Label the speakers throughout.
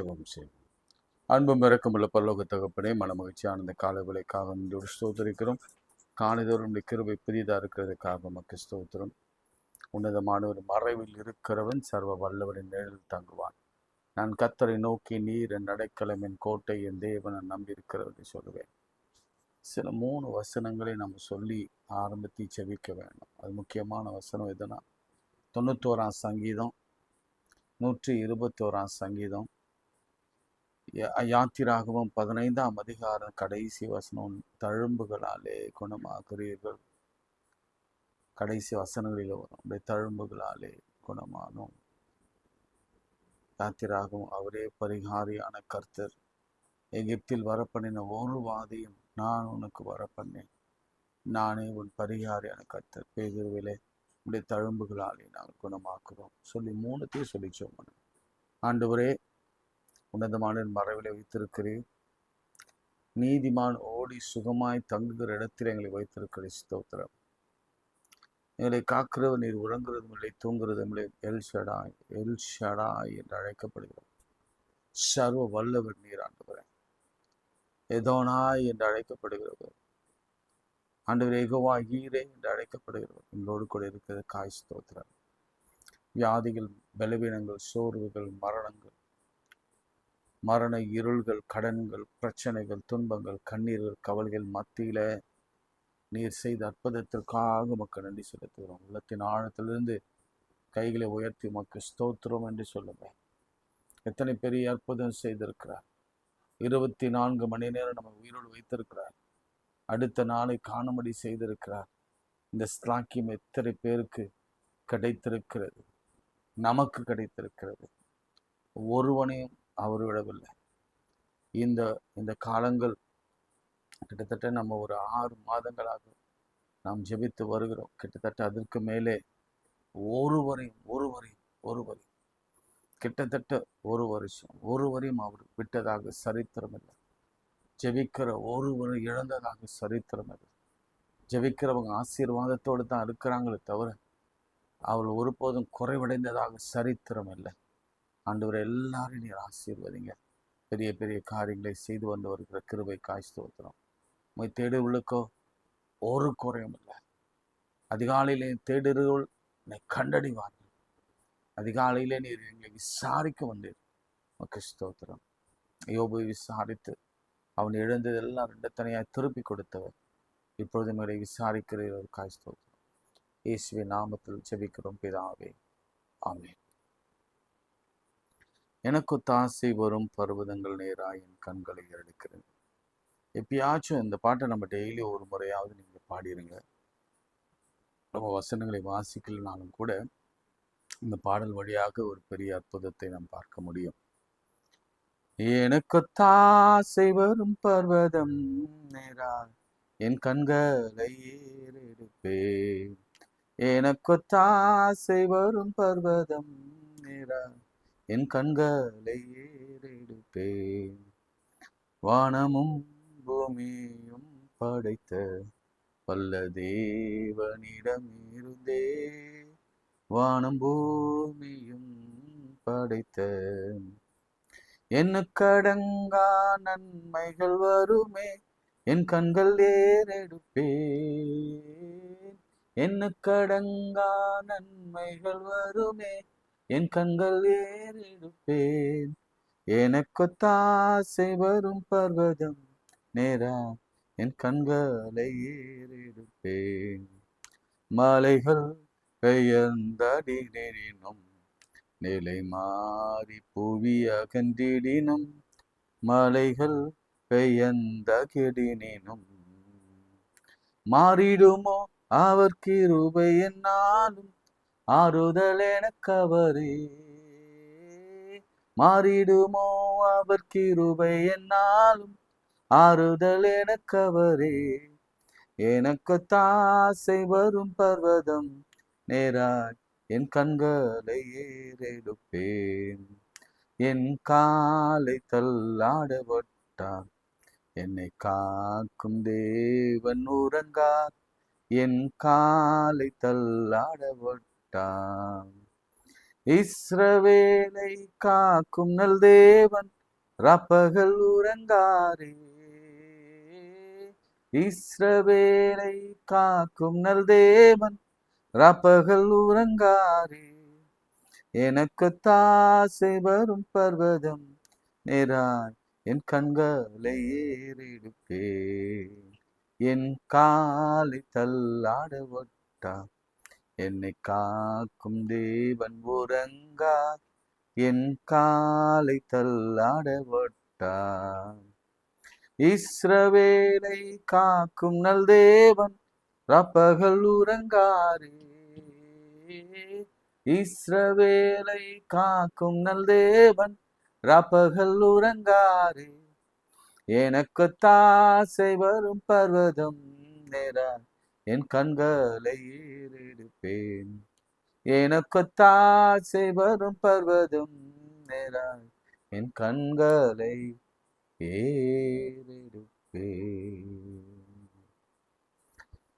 Speaker 1: ஜெபம் செய்வோம். அன்பும் இரக்கமுள்ள பரலோக தகப்பனே, மனமகிழ்ச்சியான இந்த காலை வேளைக்காக உங்களோடு ஸ்தோத்திரிக்கிறோம். காலைதோறும் கிருபை புதிதாக இருக்கிறதுக்காக உமக்கு ஸ்தோத்திரம். உன்னதமான ஒரு மறைவில் இருக்கிறவன் சர்வ வல்லவரின் நிழலில் தங்குவான். நான் கர்த்தரை நோக்கி, நீர் என் அடைக்கலம், என் கோட்டை, என் தேவனை நம்பியிருக்கிறவரை சொல்லுவேன். சில 3 வசனங்களை நம்ம சொல்லி ஆரம்பத்தி செபிக்க வேண்டும். அது முக்கியமான வசனம் எதுனா 91ஆம் சங்கீதம், 121ஆம் சங்கீதம், யாத்திராகமம் 15ஆம் அதிகாரம் கடைசி வசனம், தழும்புகளாலே குணமாகிறீர்கள். கடைசி வசனங்களில் வரும், தழும்புகளாலே குணமானோம். யாத்திராகமம், அவரே பரிகாரியான கர்த்தர். எகிப்தில் வரப்பண்ணின ஒரு வாதியும் நான் உனக்கு வரப்பண்ணேன். நானே உன் பரிகாரியான கர்த்தர். பேதுருவிலே உடைய தழும்புகளாலே நாங்கள் குணமாக்குறோம் சொல்லி 3த்தையும் சொல்லிச்சோம். ஆண்டவரே, உன்னதமான மறைவிலை வைத்திருக்கிறேன். நீதிமான் ஓடி சுகமாய் தங்குகிற இடத்தில் எங்களை வைத்திருக்கிற ஸ்தோத்திரம். எங்களை காக்கிறவர் நீர் உறங்குறதும் இல்லை, தூங்குறதும் இல்லை. எல் ஷடாய், எல் ஷடாய் என்று அழைக்கப்படுகிறோம். சர்வ வல்லவர் நீர் ஆண்டவரே. எதோனாய் என்று அழைக்கப்படுகிறவர். ஆண்டவர் எகோவா ஈரே என்று அழைக்கப்படுகிறவர் எங்களோடு கூட இருக்கிறது. காய் ஸ்தோத்திரம். வியாதிகள், பலவீனங்கள், சோர்வுகள், மரண இருள்கள், கடன்கள், பிரச்சனைகள், துன்பங்கள், கண்ணீர்கள், கவலைகள் மத்தியில நீர் செய்த அற்புதத்திற்காக உமக்கு நன்றி செலுத்துகிறோம். உள்ளத்தின் ஆழத்திலிருந்து கைகளை உயர்த்தி உமக்கு ஸ்தோத்திரம் என்று சொல்லுவேன். எத்தனை பெரிய அற்புதம் செய்திருக்கிறார். 24 மணி நேரம் நம்ம உயிரோடு வைத்திருக்கிறார். அடுத்த நாளை காணும்படி செய்திருக்கிறார். இந்த ஸ்லாக்கியம் எத்தனை பேருக்கு கிடைத்திருக்கிறது, நமக்கு கிடைத்திருக்கிறது. ஒருவனையும் அவர் விடவில்லை. இந்த காலங்கள் கிட்டத்தட்ட நம்ம ஒரு 6 மாதங்களாக நாம் ஜெபித்து வருகிறோம். கிட்டத்தட்ட அதற்கு மேலே ஒருவரையும் கிட்டத்தட்ட 1 வருஷம் ஒருவரையும் அவர் விட்டதாக சரித்திரம் இல்லை. ஜெபிக்கிற ஒருவரை இழந்ததாக சரித்திரம் இல்லை. ஜெபிக்கிறவங்க ஆசீர்வாதத்தோடு தான் இருக்கிறாங்களே தவிர அவள் ஒருபோதும் குறைவடைந்ததாக சரித்திரம் இல்லை. ஆண்டவர் எல்லாரையும் நீர் ஆசீர்வதிங்க. பெரிய பெரிய காரியங்களை செய்து வந்து வருகிற கிருபை காய் ஸ்தோத்திரம். உம்மை தேடுவர்களுக்கோ ஒரு குறையும் இல்லை. அதிகாலையிலே தேடுகிறவர்கள் என்னை கண்டடைவார்கள். அதிகாலையிலே நீர் எங்களை விசாரிக்க வந்தீர். உமக்கு ஸ்தோத்திரம். யோபை விசாரித்து அவன் எழுந்ததெல்லாம் 2 தனியாய் திருப்பி கொடுத்தவர். இப்பொழுது எங்களை விசாரிக்கிறவர். காய் ஸ்தோத்திரம். இயேசுவின் நாமத்தில் ஜெபிக்கிறோம் பிதாவே, ஆமென். எனக்கு தாசை வரும் பர்வதங்கள் நேராய் என் கண்களை எடுக்கிறது. எப்பயாச்சும் இந்த பாட்டை நம்ம டெய்லி ஒரு முறையாவது நீங்கள் பாடிடுங்க. நம்ம வசனங்களை வாசிக்கலனாலும் கூட இந்த பாடல் வழியாக ஒரு பெரிய அற்புதத்தை நாம் பார்க்க முடியும். எனக்கு தாசை வரும் பர்வதம் நேராய் என் கண்களை ஏறெடுப்பேன். எனக்கு தாசை வரும் பர்வதம் நேராய் என் கண்களை ஏறெடுப்பேன். வானமும் பூமியும் படைத்த வல்ல தேவனிடமிருந்தே, வானம் பூமியும் படைத்த எண்ணுக்கடங்கா நன்மைகள் வருமே, என் கண்கள் ஏறெடுப்பேன். எண்ணுக்கடங்கா நன்மைகள் வருமே, என் கண்கள் ஏறெடுப்பேன். எனக்கு தாசை வரும் பர்வதம் நேரா என் கண்களை ஏறெடுப்பேன். மலைகள் பெயர்ந்தடினும், நிலை மாறி புவி அகன்றிடினும், மலைகள் பெயர்ந்தகிடினும் மாறிடுமோ அவர் கிருபை என்னாலும், ஆறுதல் எனக்கவரே. மாறிடுமோ அவர் கிருபை என்னாலும், ஆறுதல் எனக்கவரே. எனக்கு தாசை வரும் பர்வதம் நேராய் என் கண்களை ஏறெடுப்பேன். என் காலை தள்ளாடப்பட்டார், என்னை காக்கும் தேவன் உறங்கார். என் காலை தள்ளாடப்பட்டார், இஸ்ரவேலை காக்கும் நல் தேவன் ரப்பகல் உறங்காரே. இஸ்ரவேலை காக்கும் நல் தேவன் ரப்பகல் உறங்காரே. எனக்கு தாசை வரும் பர்வதம் நேராய் என் கண்களை ஏறெடுப்பேன். என் காலை தள்ளாட ஒட்டா என்னை காக்கும் தேவன் உறங்கா. என் காலை தள்ளாட ஒட்டா. இஸ்ரவேலை காக்கும் நல் தேவன் ரப்பகல் உறங்காரே. இஸ்ரவேலை காக்கும் நல் தேவன் ரப்பகல் உறங்காரே. எனக்கு தாசை வரும் பர்வதம் நேரா என் கண்களை ஏறெடுப்பேன். எனக்கு தாசை வரும் பர்வதம் நேரா என் கண்களை ஏறெடுப்பேன்.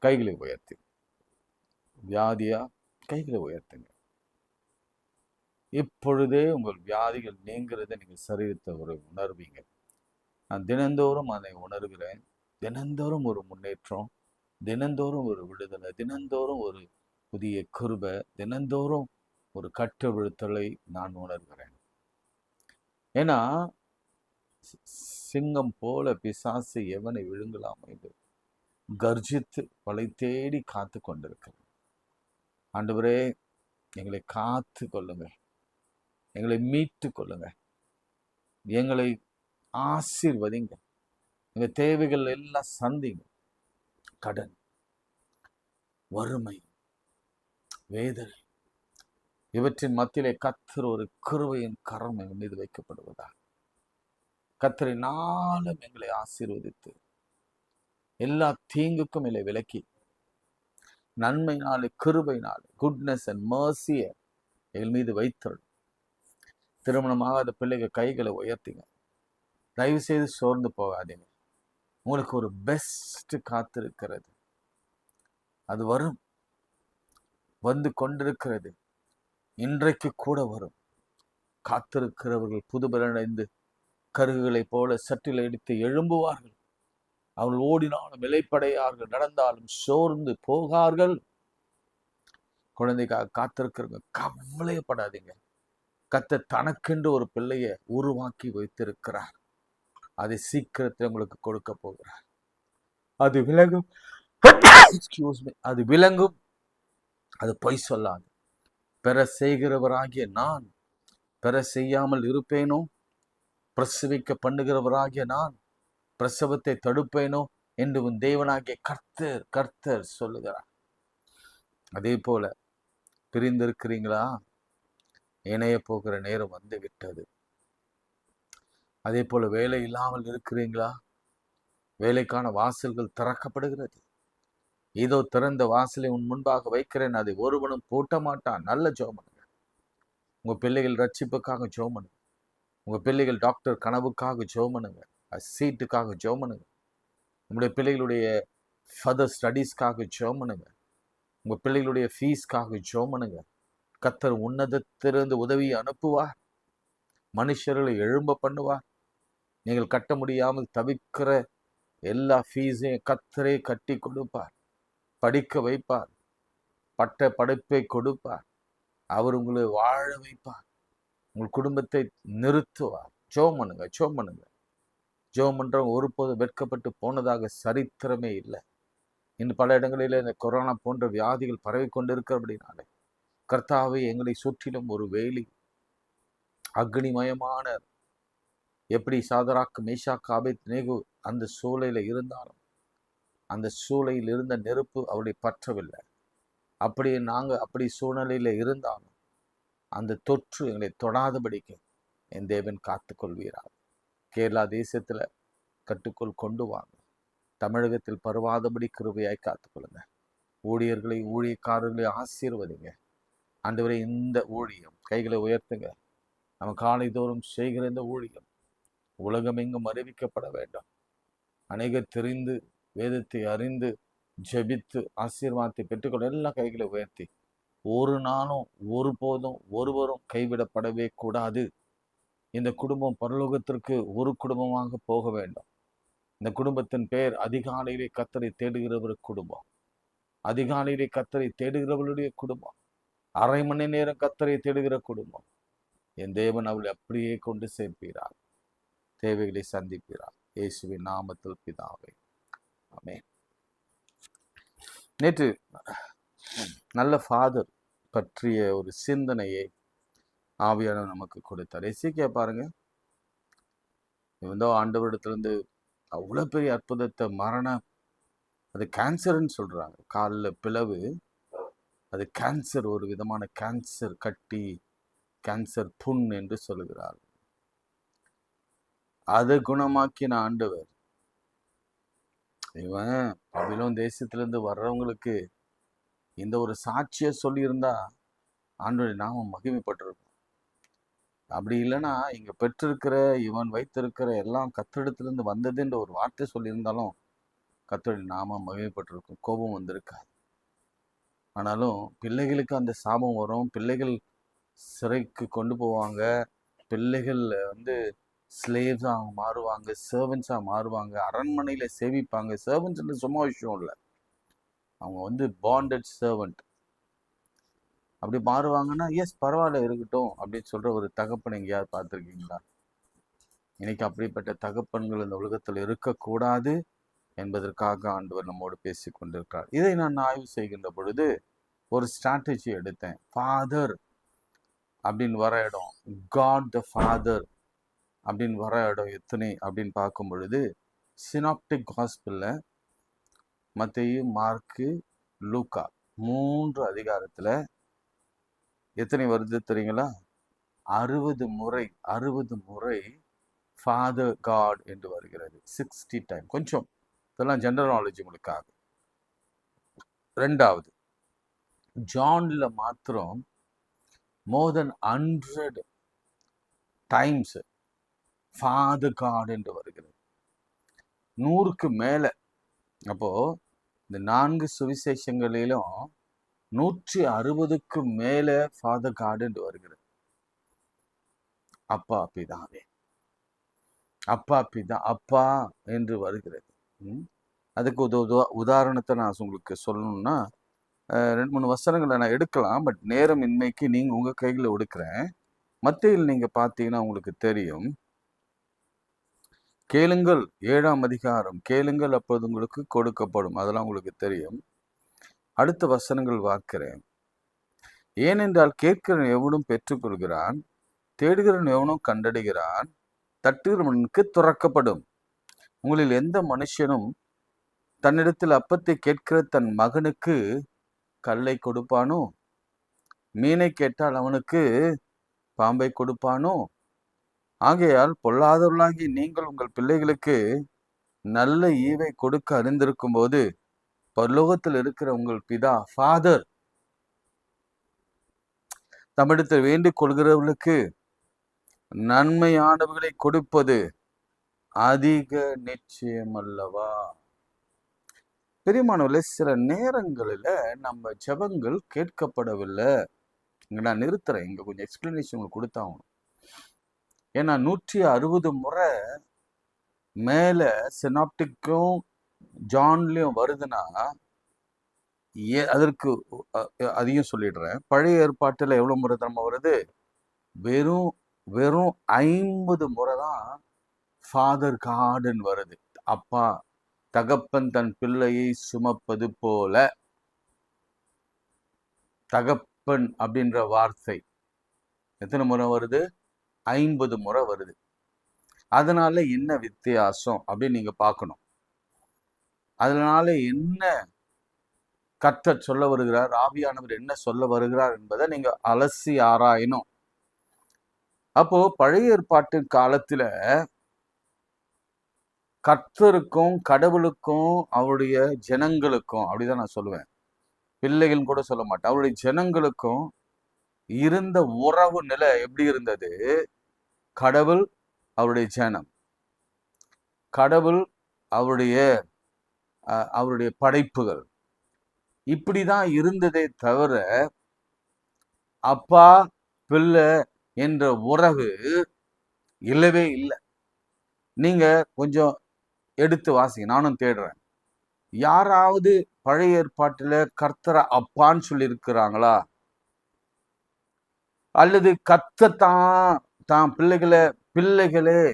Speaker 1: கைகளை உயர்த்தி வியாதியா கைகளை உயர்த்துங்க. இப்பொழுதே உங்கள் வியாதிகள் நீங்கிறத நீங்கள் சரீரத்தை உணர்வீங்க. நான் தினந்தோறும் அதை உணர்கிறேன். தினந்தோறும் ஒரு முன்னேற்றம், தினந்தோறும் ஒரு விடுதலை, தினந்தோறும் ஒரு புதிய கிருபை, தினந்தோறும் ஒரு கட்டவிழ்த்தலை நான் உணர்கிறேன். ஏன்னா சிங்கம் போல பிசாசு எவனை விழுங்கலாம் என்று கர்ஜித்து வலை தேடி காத்து கொண்டிருக்கிறேன். ஆண்டவரே, எங்களை காத்து கொள்ளுங்க, எங்களை மீட்டு கொள்ளுங்க, எங்களை ஆசீர்வதிங்க, எங்க தேவைகள் எல்லாம் சந்திங்க. கடன், வறுமை, வேதனை இவற்றின் மத்தியிலே கர்த்தர் ஒரு கிருபையின் கரம் எங்கள் மீது வைக்கப்படுவதா. கர்த்தரை நாளும் எங்களை ஆசீர்வதித்து எல்லா தீங்குக்கும் இல்லை விலக்கி நன்மையினாலே கிருபையினாலே குட்னஸ் அண்ட் மர்சியை எங்கள் மீது வைத்தருள். திருமணமாகாத பிள்ளைகள் கைகளை உயர்த்திங்க. தயவு செய்து சோர்ந்து போகாதீங்க. உங்களுக்கு ஒரு பெஸ்ட் காத்திருக்கிறது. அது வரும், வந்து கொண்டிருக்கிறது. இன்றைக்கு கூட வரும். காத்திருக்கிறவர்கள் புதுபலனடைந்து கருகுகளை போல சற்றில் எடுத்து எழும்புவார்கள். அவர்கள் ஓடினாலும் இலைப்படையார்கள், நடந்தாலும் சோர்ந்து போகார்கள். குழந்தைக்காக காத்திருக்கிறவங்க கவலையப்படாதீங்க. கர்த்தர் தனக்கென்று ஒரு பிள்ளைய உருவாக்கி வைத்திருக்கிறார். அதை சீக்கிரத்தில் உங்களுக்கு கொடுக்க போகிறார். அது விளங்கும், அது விளங்கும், அது பொய் சொல்லாது. பெற செய்கிறவராகிய நான் பெற செய்யாமல் இருப்பேனோ? பிரசவிக்க பண்ணுகிறவராகிய நான் பிரசவத்தை தடுப்பேனோ என்று உன் தேவனாகிய கர்த்தர் சொல்லுகிறார். அதே போல பிரிந்திருக்கிறீங்களா? இணைய போகிற நேரம் வந்து விட்டது. அதே போல வேலை இல்லாமல் இருக்கிறீங்களா? வேலைக்கான வாசல்கள் திறக்கப்படுகிறது. இதோ திறந்த வாசலை உன் முன்பாக வைக்கிறேன், அதை ஒருவனும் பூட்ட மாட்டான். நல்ல ஜெபம் பண்ணுங்க. உங்க பிள்ளைகள் ரட்சிப்புக்காக ஜெபம் பண்ணுங்க. உங்க பிள்ளைகள் டாக்டர் கனவுக்காக ஜெபம் பண்ணுங்க. சீட்டுக்காக ஜெபம் பண்ணுங்க. உங்களுடைய பிள்ளைகளுடைய ஃபர்தர் ஸ்டடீஸ்க்காக ஜெபம் பண்ணுங்க. உங்க பிள்ளைகளுடைய ஃபீஸ்க்காக ஜெபம் பண்ணுங்க. கர்த்தர் உன்னதத்திலிருந்து உதவியை அனுப்புவார். மனுஷர்களை எழும்ப பண்ணுவார். நீங்கள் கட்ட முடியாமல் தவிக்கிற எல்லா ஃபீஸையும் கர்த்தரே கட்டி கொடுப்பார். படிக்க வைப்பார். பட்ட படிப்பை கொடுப்பார். அவர் உங்களை வாழ வைப்பார். உங்கள் குடும்பத்தை நிறுத்துவார். ஜெபம் பண்ணுங்க, ஜெபம் பண்ணுங்க. ஜெபம் பண்றவங்க ஒருபோதும் வெட்கப்பட்டு போனதாக சரித்திரமே இல்லை. இன்னும் பல இடங்களில் இந்த கொரோனா போன்ற வியாதிகள் பரவி கொண்டிருக்கிறபடினாலே கர்த்தாவே, எங்களை சுற்றிலும் ஒரு வேலி, அக்னிமயமான, எப்படி சாதராக்கு மேஷாக்கு ஆபேத்நேகோ அந்த சூளையில இருந்தாலும் அந்த சூளையில் இருந்த நெருப்பு அவருடைய பற்றவில்லை. அப்படியே நாங்கள் அப்படி சூழ்நிலையில இருந்தாலும் அந்த தொற்று எங்களை தொடாதபடிக்கு என் தேவன் காத்து கொள்வீராக. கேரளா தேசத்துல கட்டுக்குள் கொண்டு வாங்க. தமிழகத்தில் பரவாதபடி கிருபையாய் காத்துக்கொள்ளுங்க. ஊழியர்களை ஊழியக்காரர்களை ஆசீர்வதிங்க. ஆண்டவரே, இந்த ஊழியம் கைகளை உயர்த்துங்க. நம்ம காலை தோறும் செய்கிற இந்த ஊழியம் உலகமெங்கும் அறிவிக்கப்பட வேண்டும். அநேகர் தெரிந்து வேதத்தை அறிந்து ஜெபித்து ஆசீர்வாதத்தை பெற்றுக்கொள்ள எல்லா கைகளை உயர்த்தி ஒரு நாளும் ஒருபோதும் ஒருவரும் கைவிடப்படவே கூடாது. இந்த குடும்பம் பரலோகத்திற்கு ஒரு குடும்பமாக போக வேண்டும். இந்த குடும்பத்தின் பெயர் அதிகாலையிலே கர்த்தரை தேடுகிறவர் குடும்பம். அதிகாலையிலே கர்த்தரை தேடுகிறவளுடைய குடும்பம். அரை மணி நேரம் கர்த்தரை தேடுகிற குடும்பம். என் தேவன் அவளை அப்படியே கொண்டு சேர்ப்பீரார். தேவைகளை சந்திப்பீரார். இயேசுவின் நாமத்தில் பிதாவே, ஆமென். நேற்று நல்ல ஃபாதர் பற்றிய ஒரு சிந்தனையை ஆவியானவர் நமக்கு கொடுத்தார். எசேக்கியா பாருங்க, ஆண்டவரிடத்திலிருந்து அவ்வளோ பெரிய அற்புதத்தை, அது கேன்சர்ன்னு சொல்றாங்க, காலில் பிளவு, அது கேன்சர், ஒரு விதமான கேன்சர் கட்டி, கேன்சர் புண் என்று சொல்லுகிறார். அதை குணமாக்கின ஆண்டவர். இவன் பாபிலோன் தேசத்திலிருந்து வர்றவங்களுக்கு இந்த ஒரு சாட்சியை சொல்லியிருந்தா ஆண்டவருடைய நாமம் மகிமைப்பட்டிருக்கும். அப்படி இல்லைன்னா இங்க பெற்றிருக்கிற இவன் வைத்திருக்கிற எல்லாம் கர்த்தரிடத்திலிருந்து வந்ததுன்ற ஒரு வார்த்தை சொல்லியிருந்தாலும் கர்த்தருடைய நாமம் மகிமைப்பட்டிருக்கும், கோபம் வந்திருக்காது. ஆனாலும் பிள்ளைகளுக்கு அந்த சாபம் வரும். பிள்ளைகள் சிறைக்கு கொண்டு போவாங்க. பிள்ளைகள் ஸ்லேவ்ஸாக மாறுவாங்க, சர்வன்ஸாக மாறுவாங்க, அரண்மனையில சேவிப்பாங்க. சர்வன்ஸ் சும்மா விஷயம் இல்லை, அவங்க பாண்டட் சர்வன்ட். அப்படி மாறுவாங்கன்னா எஸ் பரவாயில்ல இருக்கட்டும் அப்படின்னு சொல்ற ஒரு தகப்பன் எங்கேயாவது பார்த்துருக்கீங்களா? இன்னைக்கு அப்படிப்பட்ட தகப்பன்கள் இந்த உலகத்தில் இருக்கக்கூடாது என்பதற்காக ஆண்டவர் நம்மோடு பேசி கொண்டிருக்கிறார். இதை நான் ஆய்வு செய்கின்ற பொழுது ஒரு ஸ்ட்ராட்டஜி எடுத்தேன். ஃபாதர் அப்படின்னு வர இடம், காட் த ஃபாதர் அப்படின்னு வர இடம் எத்தனை அப்படின்னு பார்க்கும் பொழுது, சினாப்டிக் காஸ்பல்ல மத்தேயு, மார்க்கு, லூக்கா 3 அதிகாரத்துல எத்தனை வருது தெரியுங்களா? 60 முறை ஃபாதர் காட் என்று வருகிறது. 60 டைம். கொஞ்சம் இதெல்லாம் ஜெனரல் நாலேஜ் உங்களுக்காக. ரெண்டாவது, ஜான்ல மாத்திரம் மோர் தென் 100 டைம்ஸ் ஃபாதர் காட் என்று வருகிறது. 100க்கு மேல. அப்போ இந்த 4 சுவிசேஷங்களிலும் 160க்கு மேல ஃபாதர் காட் என்று வருகிறது. அப்பா பிதாவே, அப்பா பிதா, அப்பா என்று வருகிறது. அதுக்கு உதாரணத்தை நான் உங்களுக்கு சொல்லணும்னா 2-3 வசனங்களை நான் எடுக்கலாம். பட் நேரம் இன்மைக்கு நீங்க உங்க கையில ஒடுக்கிறேன். மத்தேயில் நீங்க பார்த்தீங்கன்னா உங்களுக்கு தெரியும். கேளுங்கள், 7ஆம் அதிகாரம், கேளுங்கள் அப்போது உங்களுக்கு கொடுக்கப்படும், அதெல்லாம் உங்களுக்கு தெரியும். அடுத்த வசனங்கள் பார்க்கிறேன். ஏனென்றால் கேட்கிறவன் எவனும் பெற்றுக்கொள்கிறான், தேடுகிறவன் எவனும் கண்டடைகிறான், தட்டுகிறவனுக்கு துறக்கப்படும். உங்களில் எந்த மனுஷனும் தன்னிடத்தில் அப்பத்தை கேட்கிற தன் மகனுக்கு கல்லை கொடுப்பானோ? மீனை கேட்டால் அவனுக்கு பாம்பை கொடுப்பானோ? ஆகையால் பொல்லாதவர்களாகி நீங்கள் உங்கள் பிள்ளைகளுக்கு நல்ல ஈவை கொடுக்க அறிந்திருக்கும் போது பரலோகத்தில் இருக்கிற உங்கள் பிதா ஃபாதர் தமிழத்தில் வேண்டிக் கொள்கிறவர்களுக்கு நன்மையானவர்களை கொடுப்பது அதிக நிச்சயம் அல்லவா? பெரியமானவர்களே, சில நேரங்களில் நம்ம ஜெபங்கள் கேட்கப்படவில்லை. இங்க நான் நிறுத்துறேன். இங்க கொஞ்சம் எக்ஸ்பிளனேஷன் உங்களுக்கு கொடுத்தாகணும். ஏன்னா 160 முறை மேல சினாப்டிக்கும் ஜான்லயும் வருதுன்னா அதற்கு அதையும் சொல்லிடுறேன். பழைய ஏற்பாட்டுல எவ்வளவு முறை நம்ம வருது? வெறும் 50 முறை தான் ஃபாதர் கார்டன் வருது. அப்பா தகப்பன் தன் பிள்ளையை சுமப்பது போல, தகப்பன் அப்படின்ற வார்த்தை எத்தனை முறை வருது? 50 முறை வருது. அதனால என்ன வித்தியாசம் அப்படின்னு நீங்க பார்க்கணும். அதனால என்ன கர்த்தர் சொல்ல வருகிறார், ஆவியானவர் என்ன சொல்ல வருகிறார் என்பதை நீங்க அலசி ஆராயணும். அப்போ பழைய ஏற்பாட்டு காலத்துல கர்த்தருக்கும் கடவுளுக்கும் அவருடைய ஜனங்களுக்கும், அப்படிதான் நான் சொல்லுவேன், பிள்ளைகள் கூட சொல்ல மாட்டேன், அவருடைய ஜனங்களுக்கும் இருந்த உறவு நிலை எப்படி இருந்தது? கடவுள் அவருடைய ஜனம், கடவுள் அவருடைய படைப்புகள், இப்படிதான் இருந்ததே தவிர அப்பா பிள்ளை என்ற உறவு இல்லவே இல்லை. நீங்க கொஞ்சம் எடுத்து வாசிங்க, நானும் தேடுறேன். யாராவது பழைய ஏற்பாட்டுல கர்த்தரை அப்பான்னு சொல்லி இருக்கிறாங்களா? அல்லது கர்த்தர் தான் பிள்ளைகளே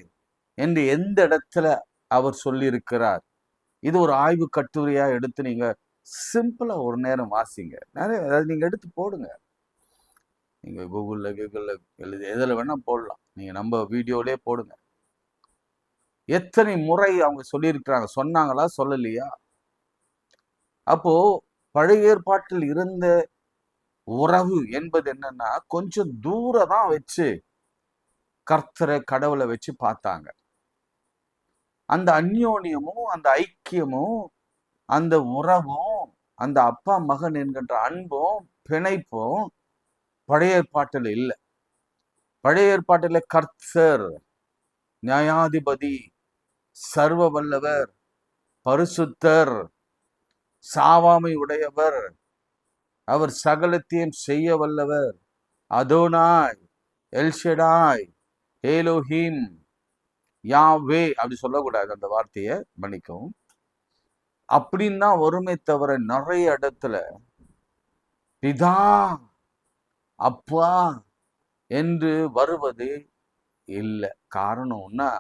Speaker 1: என்று எந்த இடத்துல அவர் சொல்லி இருக்கிறார்? இது ஒரு ஆய்வு கட்டுரையா எடுத்து நீங்க சிம்பிளா ஒரு நேரம் வாசிங்க. நிறைய அதாவது நீங்க எடுத்து போடுங்க. நீங்க கூகுள்ல எழுதி எதுல வேணா போடலாம். நீங்க நம்ம வீடியோலயே போடுங்க. எத்தனை முறை அவங்க சொல்லியிருக்கிறாங்க, சொன்னாங்களா சொல்லலையா? அப்போ பழைய ஏற்பாட்டில் இருந்த உறவு என்பது என்னன்னா, கொஞ்சம் தூரம் தான் வச்சு கர்த்தரை கடவுளை வச்சு பார்த்தாங்க. அந்த அந்யோன்யமும் அந்த ஐக்கியமும் அந்த உறவும் அந்த அப்பா மகன் என்கின்ற அன்பும் பிணைப்பும் பழைய ஏற்பாட்டில் இல்லை. பழைய ஏற்பாட்டில் கர்த்தர் நியாயாதிபதி, சர்வ வல்லவர், பரிசுத்தர், சாவாமை உடையவர், அவர் சகலத்தையும் செய்ய வல்லவர், அதோனாய், எல்ஷடாய், ஏலோஹிம், யாவே அப்படி சொல்லக்கூடாது, அந்த வார்த்தையை மன்னிக்கவும். அப்படின்னு தான் வருமே தவிர நிறைய இடத்துல பிதா அப்பா என்று வருவது இல்லை. காரணம்னா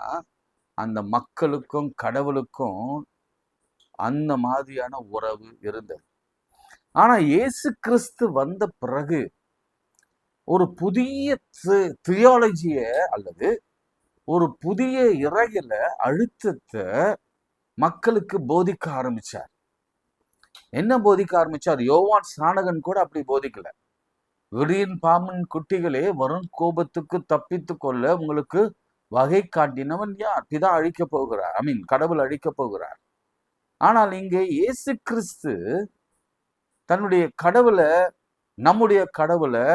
Speaker 1: அந்த மக்களுக்கும் கடவுளுக்கும் அந்த மாதிரியான உறவு இருந்தது. ஆனா இயேசு கிறிஸ்து வந்த பிறகு ஒரு புதிய தியாலஜிய அல்லது ஒரு புதிய இறையில அழுத்தத்தை மக்களுக்கு போதிக்க ஆரம்பிச்சார். என்ன போதிக்க ஆரம்பிச்சார்? யோவான் ஸ்நானகன் கூட அப்படி போதிக்கல. விடியின் பாம்பின் குட்டிகளே, வரும் கோபத்துக்கு தப்பித்து கொள்ள உங்களுக்கு வகை காட்டினவன் யார்? பிதா அழிக்க போகிறார், கடவுள் அழிக்க போகிறார். ஆனால் இங்கே இயேசு கிறிஸ்து தன்னுடைய கடவுளை, நம்முடைய கடவுளை,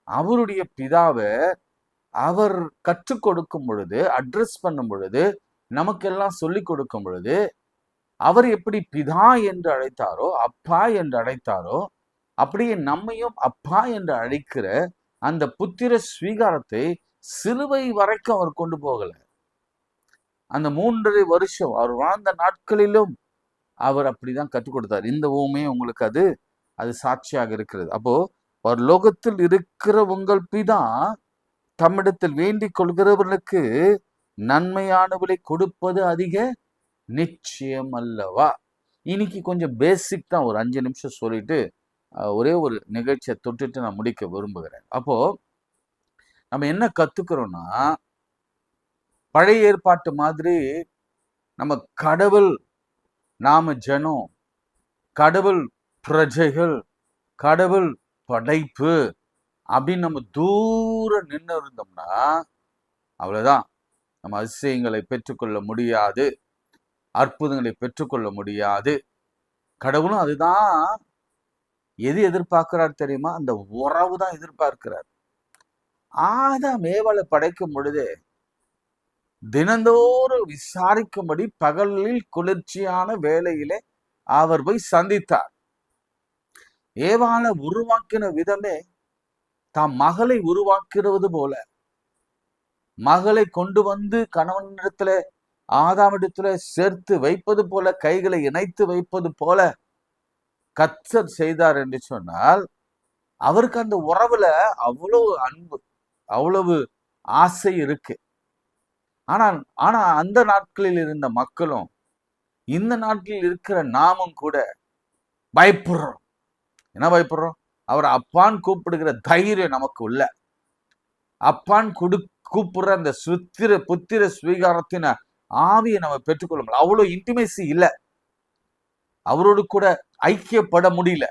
Speaker 1: அவருடைய பிதாவை அவர் கற்றுக் கொடுக்கும் பொழுது, அட்ரஸ் பண்ணும் பொழுது, நமக்கெல்லாம் சொல்லிக் கொடுக்கும் பொழுது, அவர் எப்படி பிதா என்று அழைத்தாரோ, அப்பா என்று அழைத்தாரோ, அப்படியே நம்மையும் அப்பா என்று அழைக்கிற அந்த புத்திர ஸ்வீகாரத்தை சிலுவை வரைக்கும் அவர் கொண்டு போகல. அந்த 3.5 வருஷம் அவர் வாழ்ந்த நாட்களிலும் அவர் அப்படிதான் கற்றுக் கொடுத்தார். இந்த ஊமே உங்களுக்கு அது சாட்சியாக இருக்கிறது. அப்போ ஒரு லோகத்தில் இருக்கிற உங்கள் பிதா தம்மிடத்தில் வேண்டிக் கொள்கிறவர்களுக்கு நன்மையானவளை கொடுப்பது அதிக நிச்சயம் அல்லவா? இன்னைக்கு கொஞ்சம் பேசிக் தான், ஒரு 5 நிமிஷம் சொல்லிட்டு ஒரே ஒரு நிகழ்ச்சியை தொட்டுட்டு நான் முடிக்க விரும்புகிறேன். அப்போ நம்ம என்ன கத்துக்கிறோம்னா, பழைய ஏற்பாட்டு மாதிரி நம்ம கடவுள், நாம ஜனம், கடவுள் பிரஜைகள், கடவுள் படைப்பு அப்படின்னு நம்ம தூரம் நின்று இருந்தோம்னா அவ்வளவுதான். நம்ம அதிசயங்களை பெற்றுக்கொள்ள முடியாது, அற்புதங்களை பெற்றுக்கொள்ள முடியாது. கடவுளும் அதுதான் எது எதிர்பார்க்கிறார் தெரியுமா? அந்த உறவு தான் எதிர்பார்க்கிறார். ஆதாம் ஏவாளை படைக்கும் பொழுதே தினந்தோறும் விசாரிக்கும்படி பகலில் குளிர்ச்சியான வேளையிலே அவர் போய் சந்தித்தார். ஏவாளை உருவாக்கின விதமே தாம் மகளை உருவாக்குறது போல, மகளை கொண்டு வந்து கணவனிடத்துல ஆதாமிடத்துல சேர்த்து வைப்பது போல, கைகளை இணைத்து வைப்பது போல கர்த்தர் செய்தார் என்று சொன்னால், அவருக்கு அந்த உறவுல அவ்வளவு அன்பு, அவ்வளவு ஆசை இருக்கு. ஆனா அந்த நாட்களில் இருந்த மக்களும் இந்த நாட்களில் இருக்கிற நாமும் கூட பயப்படுறோம். என்ன பயப்படுறோம்? அவர் அப்பான் கூப்பிடுகிற தைரியம் நமக்கு இல்ல. அப்பான் கூப்பிடுற அந்த புத்திர ஸ்வீகாரத்தின் ஆவியை நம்ம பெற்றுக்கொள்ள முடியல. அவ்வளவு இன்டிமேசி இல்லை, அவரோடு கூட ஐக்கியப்பட முடியல.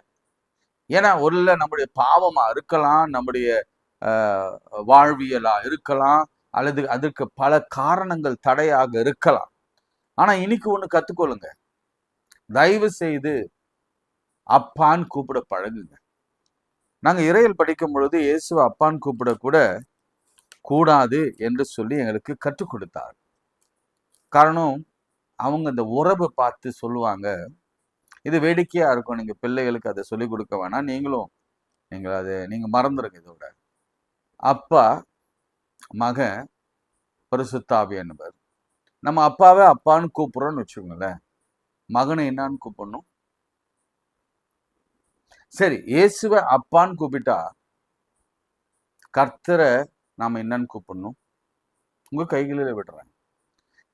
Speaker 1: ஏன்னா ஒருவேளை நம்முடைய பாவமா இருக்கலாம், நம்முடைய வாழ்வியலா இருக்கலாம், அல்லது அதற்கு பல காரணங்கள் தடையாக இருக்கலாம். ஆனா இன்னைக்கு ஒண்ணு கத்துக்கொள்ளுங்க, தயவு செய்து அப்பான் கூப்பிட பழகுங்க. நாங்க இறையில் படிக்கும் பொழுது இயேசுவை அப்பான் கூப்பிட கூட கூடாது என்று சொல்லி எங்களுக்கு கற்றுக் கொடுத்தார். காரணம், அவங்க அந்த உறவை பார்த்து சொல்லுவாங்க. இது வேடிக்கையா இருக்கும், நீங்க பிள்ளைகளுக்கு அதை சொல்லிக் கொடுக்க வேணாம், நீங்களும் நீங்க மறந்துருங்க. இதோட அப்பா, மகன், பரிசுத்த ஆவியானவர். நம்ம அப்பாவை அப்பான்னு கூப்பிடுறோம்னு வச்சுக்கோங்களேன். மகனை என்னன்னு கூப்பிடணும்? சரி, இயேசுவை அப்பான்னு கூப்பிட்டா கர்த்தரை நாம என்னன்னு கூப்பிடணும்? உங்க கைகளில் விடுறேன்.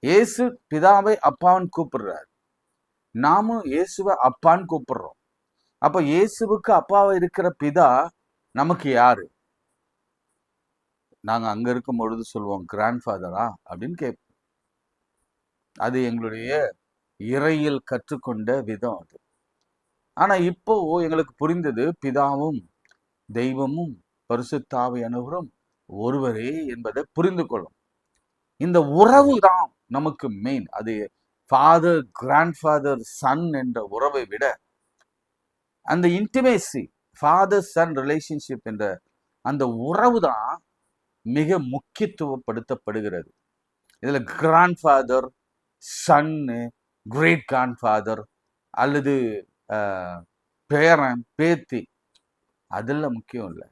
Speaker 1: இயேசு பிதாவை அப்பான்னு கூப்பிடுறாரு. நாமும் இயேசுவை அப்பான்னு கூப்பிடுறோம். அப்ப இயேசுவுக்கு அப்பாவை இருக்கிற பிதா நமக்கு யாரு? நாங்க அங்க இருக்கும் பொழுது சொல்லுவோம் கிராண்ட் ஃபாதரா அப்படின்னு கேட்போம். அது எங்களுடைய இறையில் கற்றுக்கொண்ட விதம் அது. ஆனா இப்போ எங்களுக்கு புரிந்தது, பிதாவும் தெய்வமும் பரிசுத்த ஆவியானவரும் ஒருவரே என்பதை புரிந்து கொள்ளும். இந்த உறவு தான் நமக்கு மெயின். அது ஃபாதர், கிராண்ட்ஃபாதர், சன் என்ற உறவை விட அந்த இன்டிமேசி, ஃபாதர் சன் ரிலேஷன்ஷிப் என்ற அந்த உறவு தான் மிக முக்கியத்துவப்படுத்தப்படுகிறது. இதுல கிராண்ட்ஃபாதர், சன்னு, கிரேட் கிராண்ட்ஃபாதர் அல்லது பேரன், பேத்தி அதெல்லாம் முக்கியம் இல்லை.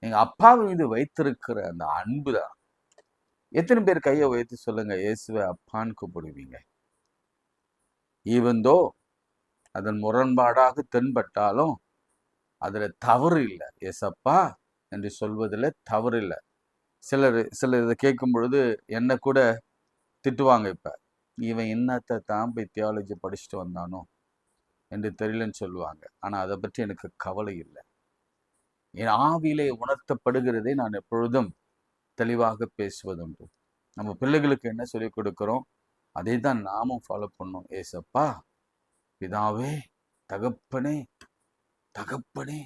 Speaker 1: நீங்க அப்பா மீது வைத்திருக்கிற அந்த அன்பு தான். எத்தனை பேர் கையை உயர்த்தி சொல்லுங்க, இயேசுவை அப்பான்னு கூப்பிடுவீங்க? ஈவந்தோ அதன் முரண்பாடாக தென்பட்டாலும் அதுல தவறு இல்லை. ஏசப்பா என்று சொல்வதில் தவறு இல்லை. சிலர் இதை கேட்கும் பொழுது என்ன கூட திட்டுவாங்க. இப்ப இவன் என்னத்தை தான் போய் தியாலஜி படிச்சுட்டு வந்தானோ என்று தெரியலன்னு சொல்லுவாங்க. ஆனா அதை பற்றி எனக்கு கவலை இல்லை. என் ஆவியிலே உணர்த்தப்படுகிறதை நான் எப்பொழுதும் தெளிவாக பேசுவதுண்டு. நம்ம பிள்ளைகளுக்கு என்ன சொல்லிக் கொடுக்கிறோம், அதை தான் நாமும் ஃபாலோ பண்ணோம். ஏசப்பா, பிதாவே, தகப்பனே, தகப்பனே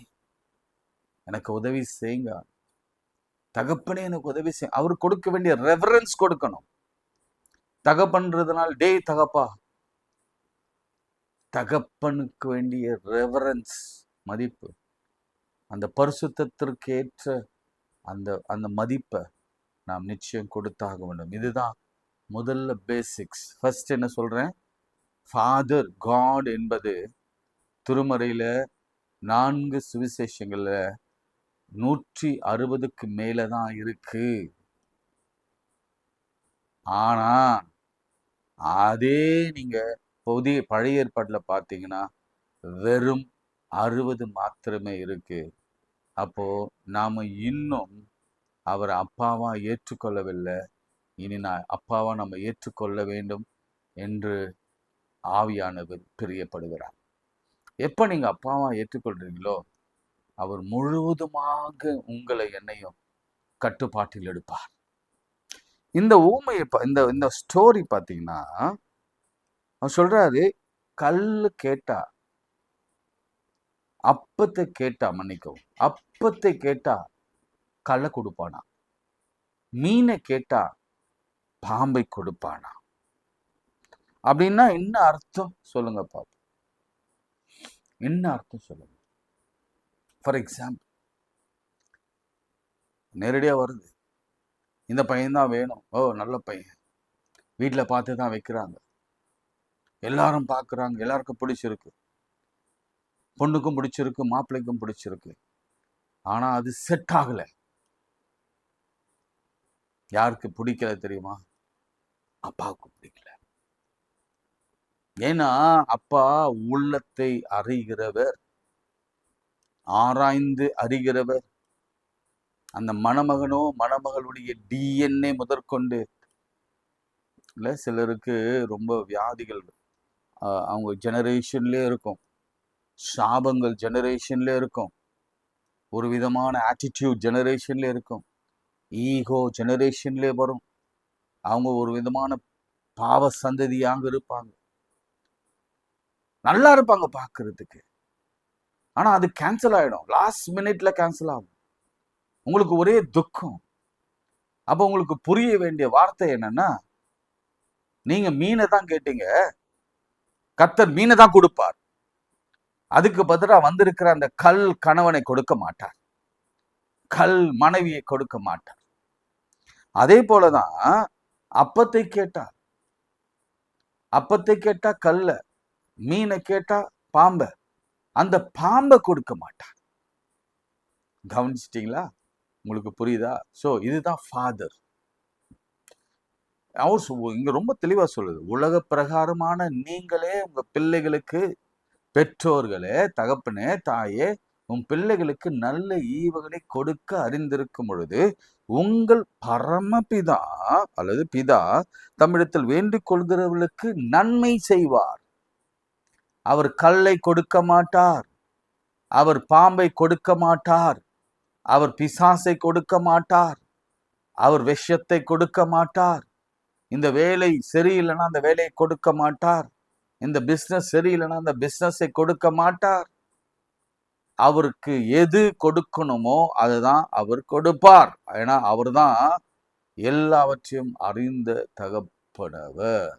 Speaker 1: எனக்கு உதவி செய்யுங்க. தகப்பனே எனக்கு உதவி செய்ய. அவர் கொடுக்க வேண்டிய ரெவரன்ஸ் கொடுக்கணும். தகப்பன்றதுனால் டே தகப்பா, தகப்பனுக்கு வேண்டிய ரெவரன்ஸ், மதிப்பு, அந்த பரிசுத்தத்திற்கு ஏற்ற அந்த அந்த மதிப்பை நாம் நிச்சயம் கொடுத்தாக வேண்டும். இதுதான் முதல்ல பேசிக்ஸ். ஃபர்ஸ்ட் என்ன சொல்றேன், ஃபாதர் காட் என்பது திருமறையில 4 சுவிசேஷங்கள்ல 160க்கு மேலதான் இருக்கு. ஆனா அதே நீங்க பழைய ஏற்பாட்டுல பார்த்தீங்கன்னா வெறும் 60 மாத்திரமே இருக்கு. அப்போ நாம இன்னும் அவரை அப்பாவா ஏற்றுக்கொள்ளவில்லை. இனி அப்பாவா நம்ம ஏற்றுக்கொள்ள வேண்டும் என்று ஆவியானவர் பிரியப்படுகிறார். எப்ப நீங்க அப்பாவா ஏற்றுக்கொள்றீங்களோ அவர் முழுவதுமாக உங்களை என்னையும் கட்டுப்பாட்டில் எடுப்பார். இந்த ஊமையை இந்த ஸ்டோரி பார்த்தீங்கன்னா அவர் சொல்றாரு, கல்லு கேட்டா, அப்பத்தை கேட்டா, மன்னிக்கவும், அப்பத்தை கேட்டா கல்லை கொடுப்பானா, மீனை கேட்டா பாம்பை கொடுப்பானா? அப்படின்னா என்ன அர்த்தம் சொல்லுங்க பாப்போம். என்ன அர்த்தம் சொல்லுங்க. ஃபார் எக்ஸாம்பிள், நேரடியா வருது, இந்த பையன் தான் வேணும், ஓ நல்ல பையன், வீட்டில் பார்த்து தான் வைக்கிறாங்க, எல்லாரும் பார்க்குறாங்க, எல்லாருக்கும் பிடிச்சிருக்கு, பொண்ணுக்கும் பிடிச்சிருக்கு, மாப்பிள்ளைக்கும் பிடிச்சிருக்கு. ஆனா அது செட் ஆகல. யாருக்கு பிடிக்கல தெரியுமா? அப்பாவுக்கு பிடிக்கல. ஏன்னா அப்பா உள்ளத்தை அறிகிறவர், ஆராய்ந்து அறிகிறவர். அந்த மணமகனோ மணமகளுடைய DNA முதற்கொண்டு இல்லை, சிலருக்கு ரொம்ப வியாதிகள் அவங்க ஜெனரேஷன்லேயே இருக்கும், சாபங்கள் ஜெனரேஷன்ல இருக்கும், ஒரு விதமான ஆட்டிடியூட் ஜெனரேஷன்ல இருக்கும், ஈகோ ஜெனரேஷன்ல வரும். அவங்க ஒரு விதமான பாவ சந்ததியாக இருப்பாங்க, நல்லா இருப்பாங்க பார்க்கறதுக்கு. ஆனா அது கேன்சல் ஆயிடும், லாஸ்ட் மினிட்ல கேன்சல் ஆகும். உங்களுக்கு ஒரே துக்கம். அப்ப உங்களுக்கு புரிய வேண்டிய வார்த்தை என்னன்னா, நீங்க மீனை தான் கேட்டீங்க, கர்த்தர் மீனை தான் கொடுப்பார். அதுக்கு பதிலா வந்திருக்கிற அந்த கல் கணவனை கொடுக்க மாட்டார், கல் மனைவியை கொடுக்க மாட்டார். அதே போலதான் அப்பத்தை கேட்டார், அப்பத்தை கேட்டா கல்ல, மீனை கேட்டா பாம்பை, அந்த பாம்பை கொடுக்க மாட்டார். கவனிச்சிட்டிங்களா? உங்களுக்கு புரியுதா? ஸோ இதுதான் ஃபாதர். அவர் இங்க ரொம்ப தெளிவா சொல்லுது. உலக பிரகாரமான நீங்களே உங்க பிள்ளைகளுக்கு, பெற்றோர்களே, தகப்பனே, தாயே, உன் பிள்ளைகளுக்கு நல்ல ஈவுகளை கொடுக்க அறிந்திருக்கும் பொழுது, உங்கள் பரமபிதா அல்லது பிதா தம்மிடத்தில் வேண்டிக் கொள்கிறவர்களுக்கு நன்மை செய்வார். அவர் கல்லை கொடுக்க மாட்டார், அவர் பாம்பை கொடுக்க மாட்டார், அவர் பிசாசை கொடுக்க மாட்டார், அவர் விஷத்தை கொடுக்க மாட்டார், இந்த வேலை சரியில்லைன்னா அந்த வேலையை கொடுக்க மாட்டார், இந்த பிசினஸ் சரியில்லைன்னா அந்த பிசினஸை கொடுக்க மாட்டார். அவருக்கு எது கொடுக்கணுமோ அதுதான் அவர் கொடுப்பார். ஏன்னா அவர் தான் எல்லாவற்றையும் அறிந்த தகப்பனவர்.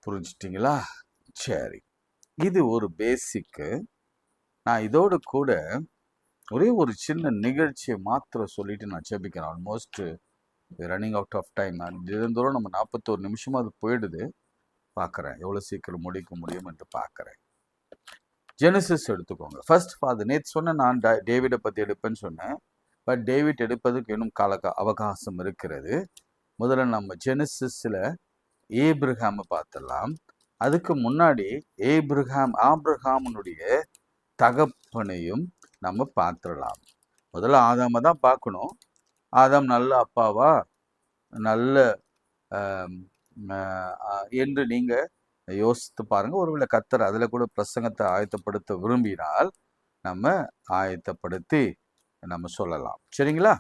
Speaker 1: புரிஞ்சுட்டீங்களா? சரி, இது ஒரு பேசிக்கு. நான் இதோடு கூட ஒரே ஒரு சின்ன நிகழ்ச்சியை மாத்திரம் சொல்லிட்டு நான் ஜெபிக்கிறேன். Almost running out of time. தினந்தோறும் நம்ம 41 நிமிஷமா அது போயிடுது. பார்க்குறேன் எவ்வளோ சீக்கிரம் முடிக்க முடியும் என்று பார்க்குறேன். ஜெனசிஸ் எடுத்துக்கோங்க. First father. நேற்று சொன்ன நான் டேவிடை பற்றி எடுப்பேன்னு சொன்னேன். பட் டேவிட் எடுப்பதுக்கு இன்னும் அவகாசம் இருக்கிறது. முதல்ல நம்ம ஜெனசிஸில் ஏப்ரஹாமை பார்த்துடலாம். அதுக்கு முன்னாடி ஆபிரகாமனுடைய தகப்பனையும் நம்ம பார்த்துடலாம். முதல்ல ஆதாமை தான் பார்க்கணும். ஆதாம் நல்ல அப்பாவா, நல்ல என்று நீங்க யோசித்து பாருங்க. ஒருவேளை கர்த்தர் அதுல கூட பிரசங்கத்தை ஆயத்தப்படுத்த விரும்பினால் நம்ம ஆயத்தப்படுத்தி நம்ம சொல்லலாம். சரிங்களா?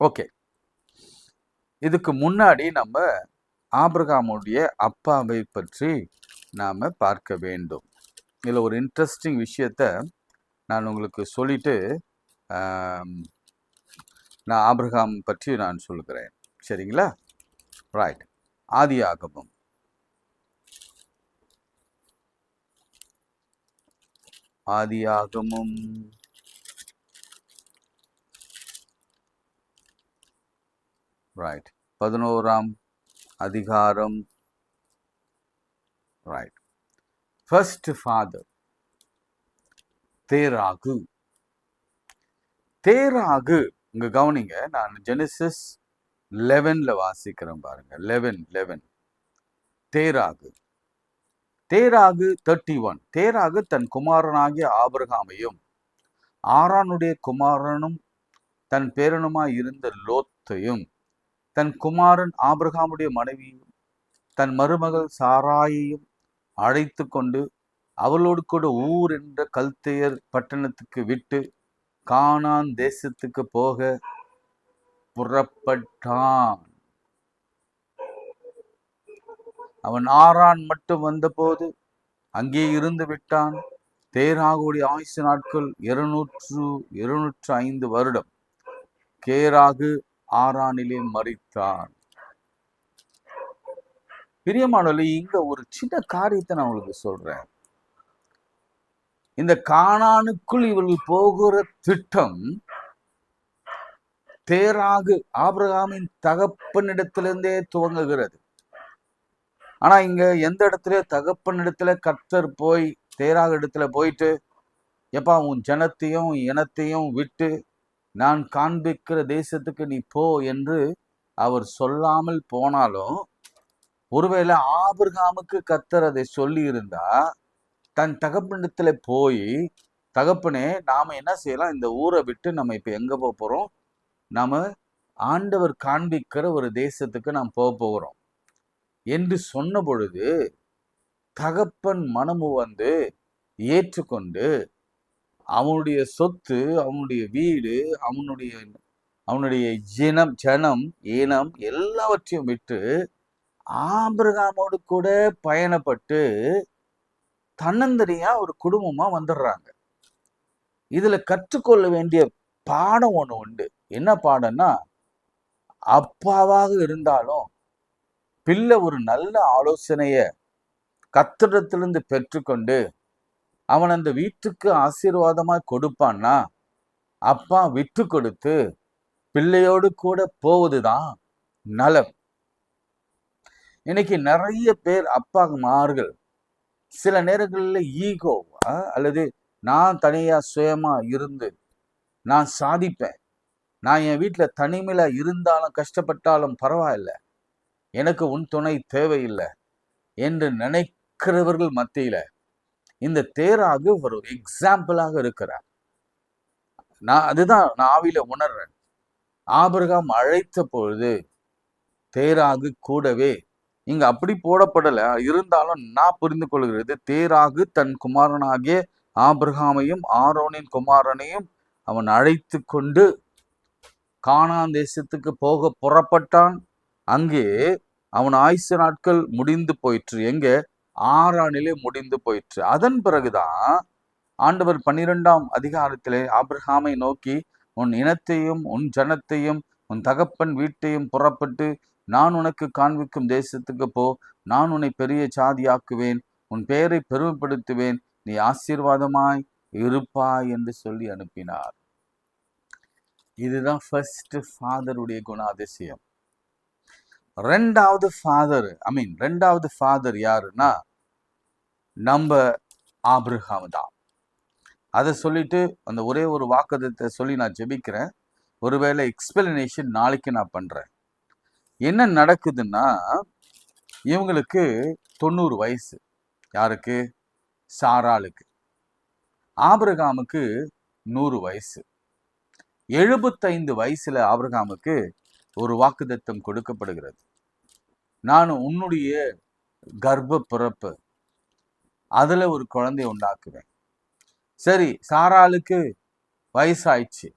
Speaker 1: ஓகே. இதுக்கு முன்னாடி நம்ம ஆபிரகாமுடைய அப்பாவை பற்றி நாம பார்க்க வேண்டும். இதுல ஒரு இன்ட்ரெஸ்டிங் விஷயத்த நான் உங்களுக்கு சொல்லிட்டு நான் ஆபிரகாம் பற்றி நான் சொல்லுகிறேன். சரிங்களா? ரைட். ஆதியாகமம் ரைட் 11ஆம் அதிகாரம். ரைட். ஃபர்ஸ்ட் ஃபாதர் தேராகு. இங்க கவனிங்க. நான் ஜெனசிஸ் 11ல வாசிக்கிறேன் பாருங்க. 11 தேராகு 31. தேராகு தன் குமாரனாகிய ஆபிரகாமையும் ஆரானுடைய குமாரனும் தன் பேரனுமாய் இருந்த லோத்தையும் தன் குமாரன் ஆபிரகாமுடைய மனைவியும் தன் மருமகள் சாராயையும் அழைத்து கொண்டு அவளோடு கூட ஊர் என்ற கல்தேயர் பட்டணத்துக்கு விட்டு கானான் தேசத்துக்கு போக புறப்பட்டான். அவன் ஆரான் மட்டும் வந்தபோது அங்கே இருந்து விட்டான். தேராகுடைய ஆயுசு நாட்கள் 205 வருடம். கேராகு ஆரானிலே மரித்தான். பிரியமானவர்களே, இங்க ஒரு சின்ன காரியத்தை நான் உங்களுக்கு சொல்றேன். இந்த கானானுக்குள் இவர்கள் போகிற திட்டம் தேராகு ஆபிரகாமின் தகப்பனிடத்திலிருந்தே துவங்குகிறது. ஆனா இங்க எந்த இடத்துல தகப்பனிடத்துல கர்த்தர் போய் தேராகு இடத்துல போயிட்டு, எப்பா உன் ஜனத்தையும் இனத்தையும் விட்டு நான் காண்பிக்கிற தேசத்துக்கு நீ போ என்று அவர் சொல்லாமல் போனாலும், ஒருவேளை ஆபிரகாமுக்கு கர்த்தர் அதை சொல்லி இருந்தா தன் தகப்பனிடத்துல போய், தகப்பனே நாம என்ன செய்யலாம், இந்த ஊரை விட்டு நம்ம இப்ப எங்க போறோம், நாம ஆண்டவர் காண்பிக்கிற ஒரு தேசத்துக்கு நாம் போகிறோம் என்று சொன்ன பொழுது தகப்பன் மனமு வந்து ஏற்றுக்கொண்டு அவனுடைய சொத்து, அவனுடைய வீடு, அவனுடைய ஜனம் இனம் எல்லாவற்றையும் விட்டு ஆபிரகாமோடு கூட பயணப்பட்டு தன்னந்தனியா ஒரு குடும்பமா வந்துடுறாங்க. இதுல கற்றுக்கொள்ள வேண்டிய பாடம் ஒண்ணு உண்டு. என்ன பாடம்னா, அப்பாவாக இருந்தாலும் பிள்ளை ஒரு நல்ல ஆலோசனைய கர்த்தரிடத்திலிருந்து பெற்றுக்கொண்டு அவன் அந்த வீட்டுக்கு ஆசீர்வாதமா கொடுப்பான்னா, அப்பா விட்டு கொடுத்து பிள்ளையோடு கூட போவதுதான் நலம். இன்னைக்கு நிறைய பேர் அப்பாமார்கள் சில நேரங்களில் ஈகோ அல்லது நான் தனியா சுயமா இருந்து நான் சாதிப்பேன், நான் என் வீட்டுல தனிமையில இருந்தாலும் கஷ்டப்பட்டாலும் பரவாயில்ல, எனக்கு உன் துணை தேவையில்லை என்று நினைக்கிறவர்கள் மத்தியில இந்த தேராகு ஒரு எக்ஸாம்பிளாக இருக்கிறார். அதுதான் நான் ஆவியில உணர்றேன். ஆபிரகாம் அழைத்த பொழுது தேராகு கூடவே, இங்க அப்படி போடப்படல, இருந்தாலும் நான் புரிந்து கொள்கிறது, தேராகு தன் குமாரனாகிய ஆபிரகாமையும் ஆரோனின் குமாரனையும் அவன் அழைத்து கொண்டு கானான் தேசத்துக்கு போக புறப்பட்டான். அங்கே அவன் ஆயுசு நாட்கள் முடிந்து போயிற்று. எங்க? ஆரானிலே முடிந்து போயிற்று. அதன் பிறகுதான் ஆண்டவர் 12ஆம் அதிகாரத்திலே ஆபிரகாமை நோக்கி, உன் இனத்தையும் உன் ஜனத்தையும் உன் தகப்பன் வீட்டையும் புறப்பட்டு நான் உனக்கு காண்பிக்கும் தேசத்துக்கு போ, நான் உன்னை பெரிய ஜாதியாக்குவேன், உன் பெயரை பெருமைப்படுத்துவேன், நீ ஆசீர்வாதமாய் இருப்பாய் என்று சொல்லி அனுப்பினார். இதுதான் ஃபர்ஸ்ட் ஃபாதருடைய குணாதிசயம். ரெண்டாவது ஃபாதர் யாருன்னா நம்ம ஆபிரகாம் தான். அதை சொல்லிட்டு அந்த ஒரே ஒரு வாக்குத்தத்தை சொல்லி நான் ஜெபிக்கிறேன். ஒருவேளை எக்ஸ்பிளனேஷன் நாளைக்கு நான் பண்றேன். என்ன நடக்குதுன்னா, இவங்களுக்கு 90 வயசு. யாருக்கு? சாராளுக்கு. ஆபிரகாமுக்கு 100 வயசு. 75 வயசுல ஆபிரகாமுக்கு ஒரு வாக்குத்தத்தம் கொடுக்கப்படுகிறது. நான் உன்னுடைய கர்ப்ப பிறப்பு அதுல ஒரு குழந்தை உண்டாக்குவேன். சரி, சாராளுக்கு வயசாயிடுச்சு,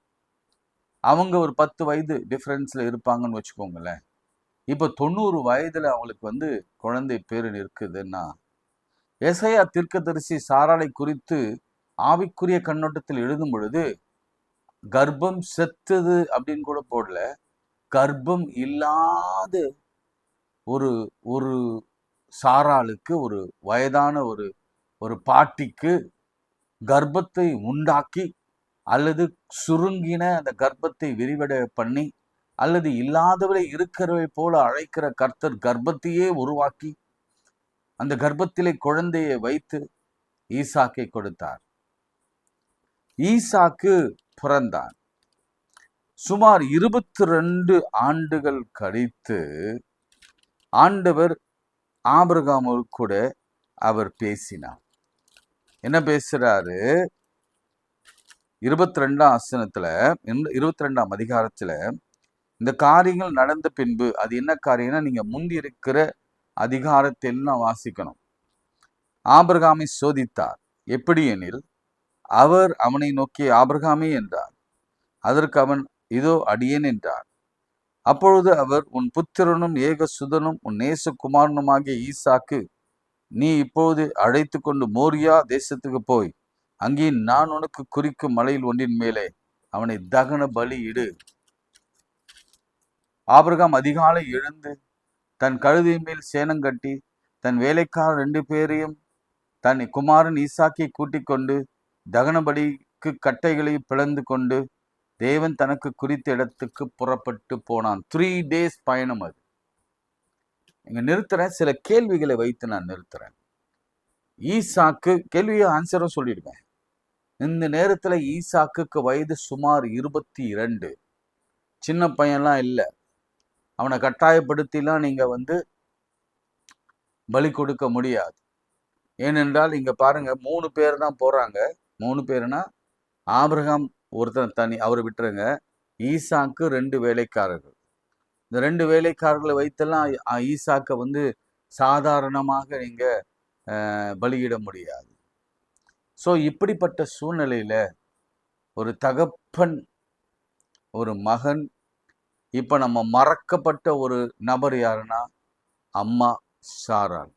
Speaker 1: அவங்க ஒரு 10 வயது டிஃபரன்ஸ்ல இருப்பாங்கன்னு வச்சுக்கோங்களேன். இப்ப 90 வயதுல அவங்களுக்கு குழந்தை பேரு இருக்குதுன்னா, எசையா தீர்க்கதரிசி சாராளை குறித்து ஆவிக்குரிய கண்ணோட்டத்தில் எழுதும் பொழுது கர்ப்பம் செத்தது அப்படின்னு கூட போடல, கர்ப்பம் இல்லாத ஒரு ஒரு சாராளுக்கு, ஒரு வயதான ஒரு பாட்டிக்கு கர்ப்பத்தை உண்டாக்கி, அல்லது சுருங்கின அந்த கர்ப்பத்தை விரிவடை பண்ணி, அல்லது இல்லாதவரை இருக்கிறவை போல அழைக்கிற கர்த்தர் கர்ப்பத்தையே உருவாக்கி அந்த கர்ப்பத்திலே குழந்தையை வைத்து ஈசாக்கை கொடுத்தார். ஈசாக்கு பிறந்தான். சுமார் 22 ஆண்டுகள் கழித்து ஆண்டவர் ஆபிரகாமோடு கூட அவர் பேசினார். என்ன பேசுறாரு? 22ஆம் வசனத்துல, 22ஆம் அதிகாரத்துல, இந்த காரியங்கள் நடந்த பின்பு, அது என்ன காரியம்னா, நீங்க முந்தி இருக்கிற அதிகாரத்தை எல்லாம் வாசிக்கணும். ஆபிரகாமை சோதித்தார். எப்படி எனில், அவர் அவனை நோக்கி ஆபிரகாமே என்றார். அதற்கு அவன் இதோ அடியேன் என்றார். அப்பொழுது அவர், உன் புத்திரனும் ஏக சுதனும் உன் நேசகுமாரனுமாகிய ஈசாக்கு நீ இப்போது அழைத்து கொண்டு மோரியா தேசத்துக்கு போய் அங்கே நான் உனக்கு குறிக்கும் மலையில் ஒன்றின் மேலே அவனை தகன பலி இடு. ஆபிரகாம் அதிகாலை எழுந்து தன் கழுதை மேல் சேனம் கட்டி தன் வேலைக்கார 2 பேரையும் தன் குமாரன் ஈசாக்கை கூட்டிக் கொண்டு தகனபலிக்கு கட்டைகளை பிளந்து கொண்டு தேவன் தனக்கு குறித்த இடத்துக்கு புறப்பட்டு போனான். 3 days பயணம். அது இங்க நிறுத்துறேன், சில கேள்விகளை வைத்து நான் நிறுத்துறேன். ஈசாக்கு, கேள்வியும் ஆன்சரும் சொல்லிடுவேன். இந்த நேரத்துல ஈசாக்குக்கு வயது சுமார் 22. சின்ன பையன்லாம் இல்லை. அவனை கட்டாயப்படுத்திலாம் நீங்க பலி கொடுக்க முடியாது. ஏனென்றால் இங்க பாருங்க, 3 பேர் தான் போறாங்க. 3 பேருனா ஆபிரகாம் ஒருத்தன் தனி, அவரை விட்டுருங்க. ஈசாக்கு 2 வேலைக்காரர்கள். இந்த 2 வேலைக்காரர்களை வைத்தெல்லாம் ஈசாக்க சாதாரணமாக நீங்க பலியிட முடியாது. ஸோ இப்படிப்பட்ட சூழ்நிலையில ஒரு தகப்பன், ஒரு மகன், இப்ப நம்ம மறக்கப்பட்ட ஒரு நபர் யாருன்னா அம்மா சாராள்.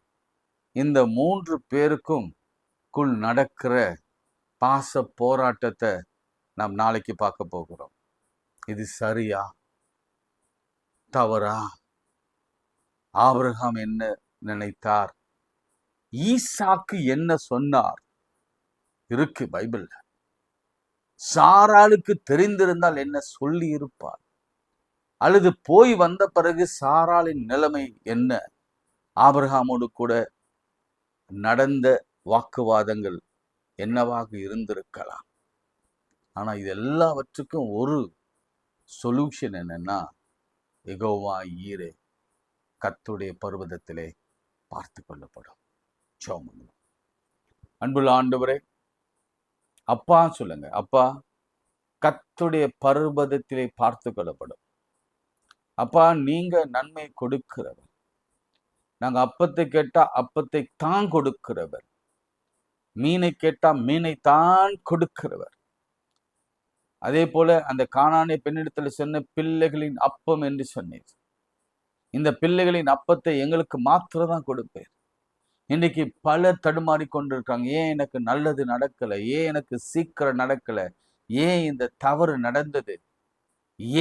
Speaker 1: இந்த 3 பேருக்கும் நடக்கிற பாச போராட்டத்தை நாம் நாளைக்கு பார்க்க போகிறோம். இது சரியா தவறா? ஆபிரகாம் என்ன நினைத்தார்? ஈசாக்கு என்ன சொன்னார்? இருக்கு பைபிள்ல. சாராளுக்கு தெரிந்திருந்தால் என்ன சொல்லி இருப்பார்? அல்லது போய் வந்த பிறகு சாராளின் நிலைமை என்ன? ஆபிரகாமோடு கூட நடந்த வாக்குவாதங்கள் என்னவாக இருந்திருக்கலாம். ஆனா இது எல்லாவற்றுக்கும் ஒரு சொல்யூஷன் என்னன்னா, யெகோவா ஈரே கர்த்தருடைய பர்வதத்திலே பார்த்து கொள்ளப்படும். ஜெபம் பண்ணுவோம். அன்புள்ள ஆண்டவரே, அப்பா சொல்லுங்க. அப்பா, கர்த்தருடைய பர்வதத்திலே பார்த்து கொள்ளப்படும். அப்பா, நீங்க நன்மை கொடுக்கிறவர். நாங்க அப்பத்தை கேட்டா அப்பத்தை தான் கொடுக்கிறவர். மீனை கேட்டா மீனை தான் கொடுக்கிறவர். அதே போல அந்த கானானிய பெண்ணிடத்துல சொன்ன பிள்ளைகளின் அப்பம் என்று சொன்னீர். இந்த பிள்ளைகளின் அப்பத்தை எங்களுக்கு மாத்திரம் தான் கொடுப்பேன். இன்னைக்கு பலர் தடுமாறி கொண்டிருக்காங்க. ஏன் எனக்கு நல்லது நடக்கல? ஏன் எனக்கு சீக்கிரம் நடக்கல? ஏன் இந்த தவறு நடந்தது?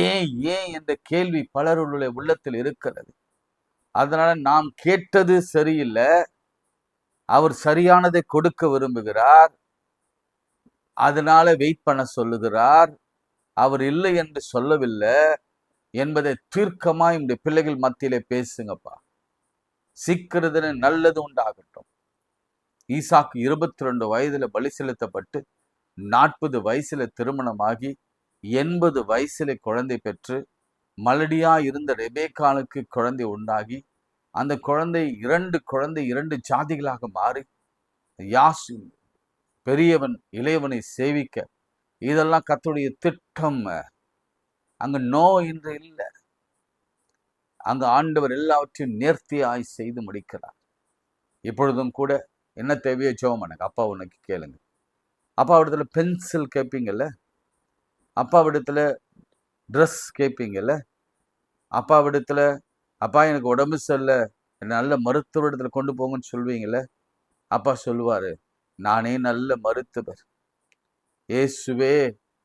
Speaker 1: ஏன் ஏன் என்ற கேள்வி பலருடைய உள்ளத்தில் இருக்கிறது. அதனால நாம் கேட்டது சரியில்லை, அவர் சரியானதை கொடுக்க விரும்புகிறார், அதனால வெயிட் பண்ண சொல்லுகிறார். அவர் இல்லை என்று சொல்லவில்லை என்பதை தீர்க்கமா இந்த பிள்ளைகள் மத்தியிலே பேசுங்கப்பா. சீக்கிரத்திலே நல்லது உண்டாகட்டும். ஈசாக்கு 22 வயதுல பலி செலுத்தப்பட்டு 40 வயசுல திருமணமாகி 80 வயசுல குழந்தை பெற்று மலடியா இருந்த ரெபேக்காளுக்கு குழந்தை உண்டாகி அந்த குழந்தை 2 ஜாதிகளாக மாறி யாசு பெரியவன் இளையவனை சேவிக்க, இதெல்லாம் கர்த்தருடைய திட்டம். அங்க நோ என்று இல்லை. அங்க ஆண்டவர் எல்லாவற்றையும் நேர்த்தியாய் செய்து முடிக்கிறார். இப்பொழுதும் கூட என்ன தேவையோ ஜெபம் பண்ணுங்க. அப்பா உனக்கு கேளுங்க. அப்பாவிடத்துல பென்சில் கேட்பீங்கல்ல, அப்பாவிடத்துல ட்ரெஸ் கேட்பீங்கல்ல, அப்பாவிடத்துல அப்பா எனக்கு உடம்பு சரியில்லை, நல்ல மருத்துவ கொண்டு போங்கன்னு சொல்வீங்கல்ல. அப்பா சொல்லுவாரு, நானே நல்ல மருத்துவர், இயேசுவே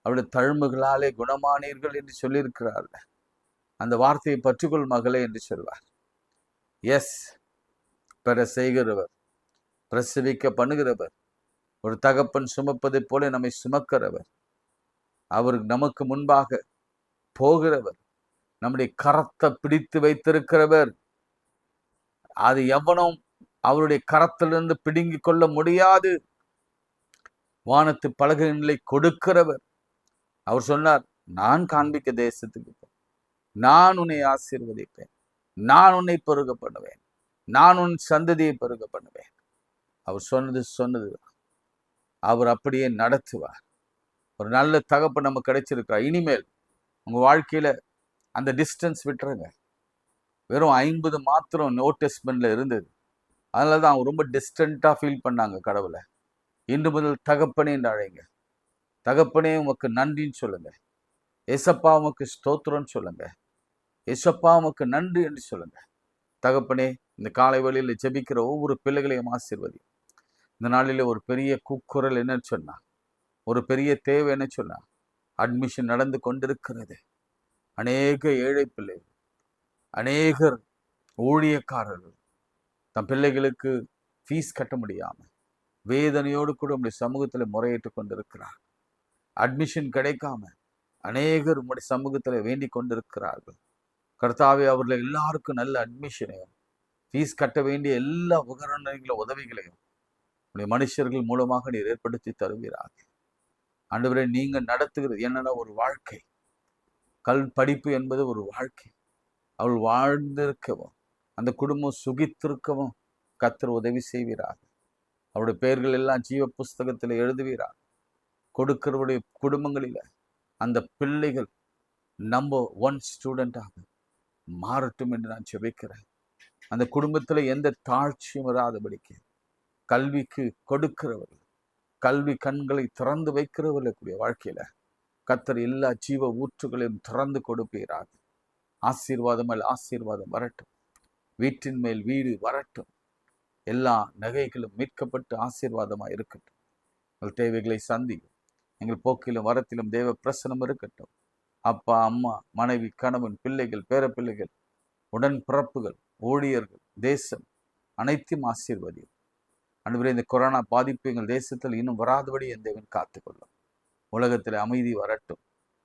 Speaker 1: அவருடைய தழும்புகளாலே குணமானீர்கள் என்று சொல்லியிருக்கிறார். அந்த வார்த்தையை பற்றுக்கொள் மகளே என்று சொல்வார். எஸ், பெற செய்கிறவர், பிரசவிக்க பண்ணுகிறவர், ஒரு தகப்பன் சுமப்பதை போல நம்மை சுமக்கிறவர், அவர் நமக்கு முன்பாக போகிறவர், நம்முடைய கரத்தை பிடித்து வைத்திருக்கிறவர். அது எவனும் அவருடைய கரத்திலிருந்து பிடுங்கிக் கொள்ள முடியாது. வானத்து பலகைகளை கொடுக்கிறவர். அவர் சொன்னார், நான் காண்பிக்க தேசத்துக்கு போ, நான் உன்னை ஆசீர்வதிப்பேன், நான் உன்னை பெருக பண்ணுவேன், நான் உன் சந்ததியை பெருக பண்ணுவேன். அவர் சொன்னது அவர் அப்படியே நடத்துவார். ஒரு நல்ல தகப்பன் நமக்கு கிடைச்சிருக்கிறார். இனிமேல் உங்க வாழ்க்கையில அந்த டிஸ்டன்ஸ் விட்டுருங்க. வெறும் 50 மாத்திரம் நோ டெஸ்ட்மெண்ட்ல இருந்தது. அதனாலதான் அவங்க ரொம்ப டிஸ்டன்டா ஃபீல் பண்ணாங்க கடவுளை. இன்று முதல் தகப்பனே என்று அழைங்க. தகப்பனே உமக்கு நன்றின்னு சொல்லுங்க. ஏசப்பா உமக்கு ஸ்தோத்திரம்னு சொல்லுங்க. ஏசப்பா உமக்கு நன்றி என்று சொல்லுங்க. தகப்பனே, இந்த காலை வேளையில ஜெபிக்கிற ஒவ்வொரு பிள்ளைகளையும் ஆசீர்வதி. இந்த நாளில ஒரு பெரிய கூக்குரல் என்ன சொன்னா, ஒரு பெரிய தேவை என்ன சொன்னா, அட்மிஷன் நடந்து கொண்டிருக்கிறது. அநேக ஏழை பிள்ளைகள், அநேகர் ஊழியக்காரர்கள் தம் பிள்ளைகளுக்கு ஃபீஸ் கட்ட முடியாம வேதனையோடு கூட உங்களுடைய சமூகத்தில் முறையிட்டு கொண்டிருக்கிறார். அட்மிஷன் கிடைக்காம அநேகர் உங்களுடைய சமூகத்தில் வேண்டிக் கொண்டிருக்கிறார்கள். கர்த்தாவே, அவர்கள் எல்லாருக்கும் நல்ல அட்மிஷனையும் ஃபீஸ் கட்ட வேண்டிய எல்லா உபகரணங்களும் உதவிகளையும் உங்களுடைய மனுஷர்கள் மூலமாக நீர் ஏற்படுத்தி தருவீராக. ஆண்டவரே, நீங்க நடத்துகிறது என்னன்னா ஒரு வாழ்க்கை. படிப்பு என்பது ஒரு வாழ்க்கை. அவள் வாழ்ந்திருக்கவும் அந்த குடும்பம் சுகித்திருக்கவும் கர்த்தர் உதவி செய்வீராக. அவருடைய பெயர்கள் எல்லாம் ஜீவ புஸ்தகத்தில் எழுதுவீராக. கொடுக்கிறவருடைய குடும்பங்களில அந்த பிள்ளைகள் நம்பர் 1 ஸ்டூடெண்டாக மாறட்டும் என்று நான் ஜெபிக்கிறேன். அந்த குடும்பத்துல எந்த தாழ்ச்சியும் வராதபடிக்கு கல்விக்கு கொடுக்கிறவர்கள், கல்வி கண்களை திறந்து வைக்கிறவர்களுடைய வாழ்க்கையில கர்த்தர் எல்லா ஜீவ ஊற்றுகளையும் திறந்து கொடுப்பீராக. ஆசீர்வாதம் மேல் ஆசீர்வாதம் வரட்டும். வீட்டின் மேல் வீடு வரட்டும். எல்லா நகைகளும் மீட்கப்பட்டு ஆசீர்வாதமாக இருக்கட்டும். எங்கள் தேவைகளை சந்தியும். எங்கள் போக்கிலும் வரத்திலும் தேவ பிரசனம் இருக்கட்டும். அப்பா, அம்மா, மனைவி, கணவன், பிள்ளைகள், பேர பிள்ளைகள், உடன் பிறப்புகள், ஊழியர்கள், தேசம் அனைத்தையும் ஆசீர்வதியும். அன்றுவரே, இந்த கொரோனா பாதிப்பு எங்கள் தேசத்தில் இன்னும் வராதபடி என் தேவன் காத்துக்கொள்ளும். உலகத்தில் அமைதி வரட்டும்,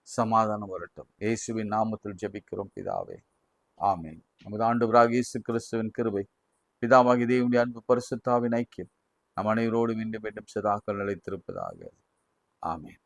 Speaker 1: சமாதானம் வரட்டும். இயேசுவின் நாமத்தில் ஜெபிக்கிறோம் பிதாவே, ஆமென். நமது ஆண்டவராகிய இயேசு கிறிஸ்துவின் கிருபை, பிதாவாகிய தேவனுடைய அன்பு, பரிசுத்த ஆவியின் ஐக்கியம் நம் அனைவரோடும் மீண்டும் மீண்டும் சதாக்கள் நிலைத்திருப்பதாக. ஆமென்.